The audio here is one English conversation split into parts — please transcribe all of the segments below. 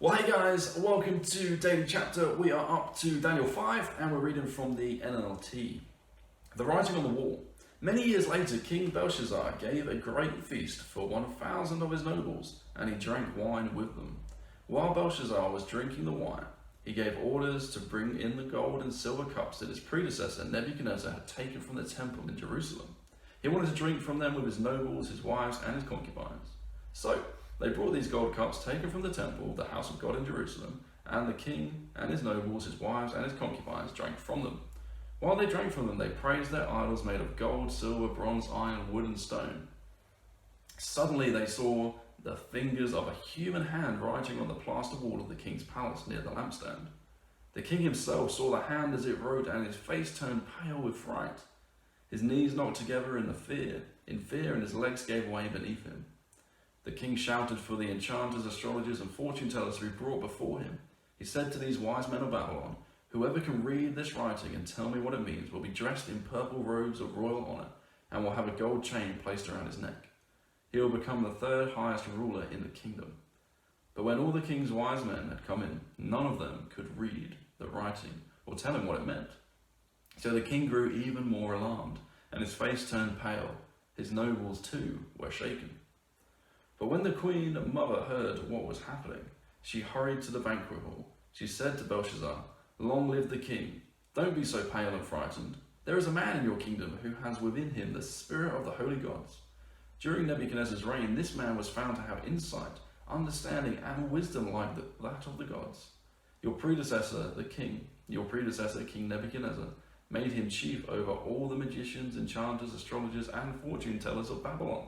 Well, hey guys, welcome to Daily Chapter. We are up to Daniel 5 and we're reading from the NLT. The writing on the wall. Many years later, King Belshazzar gave a great feast for 1,000 of his nobles, and he drank wine with them. While Belshazzar was drinking the wine, he gave orders to bring in the gold and silver cups that his predecessor Nebuchadnezzar had taken from the temple in Jerusalem. He wanted to drink from them with his nobles, his wives, and his concubines. So they brought these gold cups taken from the temple, the house of God in Jerusalem, and the king and his nobles, his wives, and his concubines drank from them. While they drank from them, they praised their idols made of gold, silver, bronze, iron, wood, and stone. Suddenly they saw the fingers of a human hand writing on the plaster wall of the king's palace near the lampstand. The king himself saw the hand as it wrote, and his face turned pale with fright. His knees knocked together in fear, and his legs gave way beneath him. The king shouted for the enchanters, astrologers, and fortune tellers to be brought before him. He said to these wise men of Babylon, "Whoever can read this writing and tell me what it means will be dressed in purple robes of royal honor and will have a gold chain placed around his neck. He will become the third highest ruler in the kingdom." But when all the king's wise men had come in, none of them could read the writing or tell him what it meant. So the king grew even more alarmed, and his face turned pale. His nobles too were shaken. But when the queen mother heard what was happening, she hurried to the banquet hall. She said to Belshazzar, "Long live the king. Don't be so pale and frightened. There is a man in your kingdom who has within him the spirit of the holy gods. During Nebuchadnezzar's reign, this man was found to have insight, understanding, and wisdom like that of the gods. Your predecessor, King Nebuchadnezzar, made him chief over all the magicians, enchanters, astrologers, and fortune tellers of Babylon.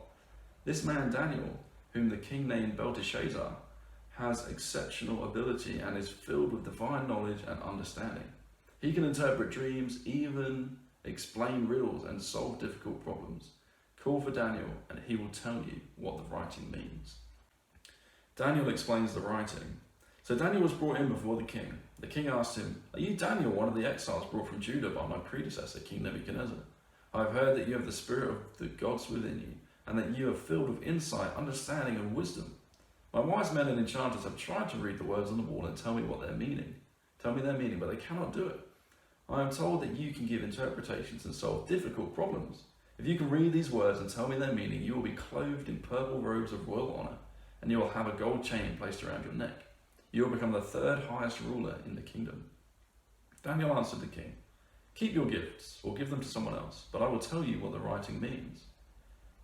This man Daniel, whom the king named Belteshazzar, has exceptional ability and is filled with divine knowledge and understanding. He can interpret dreams, even explain riddles, and solve difficult problems. Call for Daniel, and he will tell you what the writing means." Daniel explains the writing. So Daniel was brought in before the king. The king asked him, "Are you Daniel, one of the exiles brought from Judah by my predecessor, King Nebuchadnezzar? I have heard that you have the spirit of the gods within you, and that you are filled with insight, understanding, and wisdom. My wise men and enchanters have tried to read the words on the wall and tell me their meaning, but they cannot do it. I am told that you can give interpretations and solve difficult problems. If you can read these words and tell me their meaning, you will be clothed in purple robes of royal honor, and you will have a gold chain placed around your neck. You will become the third highest ruler in the kingdom." Daniel answered the king, "Keep your gifts, or give them to someone else, but I will tell you what the writing means.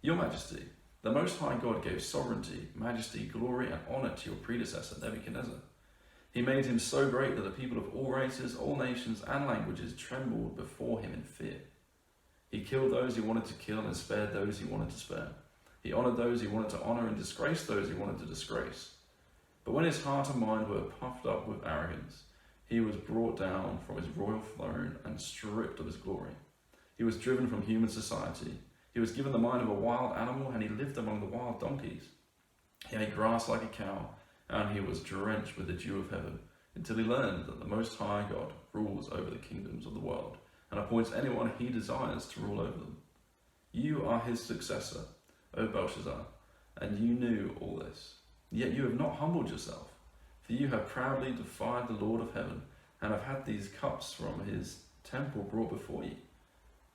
Your Majesty, the Most High God gave sovereignty, majesty, glory, and honor to your predecessor, Nebuchadnezzar. He made him so great that the people of all races, all nations, and languages trembled before him in fear. He killed those he wanted to kill and spared those he wanted to spare. He honored those he wanted to honor and disgraced those he wanted to disgrace. But when his heart and mind were puffed up with arrogance, he was brought down from his royal throne and stripped of his glory. He was driven from human society. He was given the mind of a wild animal, and he lived among the wild donkeys. He ate grass like a cow, and he was drenched with the dew of heaven, until he learned that the Most High God rules over the kingdoms of the world, and appoints anyone he desires to rule over them. You are his successor, O Belshazzar, and you knew all this. Yet you have not humbled yourself, for you have proudly defied the Lord of heaven, and have had these cups from his temple brought before you.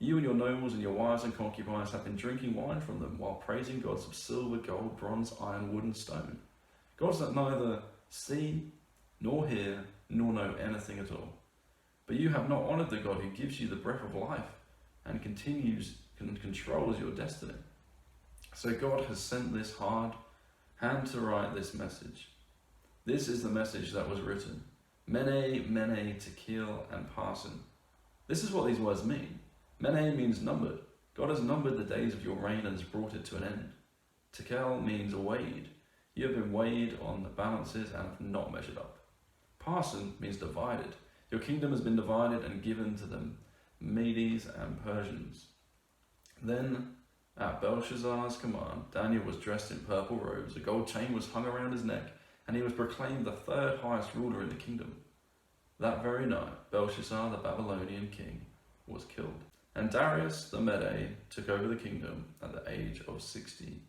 You and your nobles and your wives and concubines have been drinking wine from them while praising gods of silver, gold, bronze, iron, wood, and stone. Gods that neither see, nor hear, nor know anything at all. But you have not honored the God who gives you the breath of life and controls your destiny. So God has sent this hard hand to write this message. This is the message that was written. Mene, mene, tekel, and parsin. This is what these words mean. Mene means numbered. God has numbered the days of your reign and has brought it to an end. Tekel means weighed. You have been weighed on the balances and have not measured up. Parsin means divided. Your kingdom has been divided and given to the Medes and Persians. Then, at Belshazzar's command, Daniel was dressed in purple robes, a gold chain was hung around his neck, and he was proclaimed the third highest ruler in the kingdom. That very night, Belshazzar, the Babylonian king, was killed. And Darius the Mede took over the kingdom at the age of 60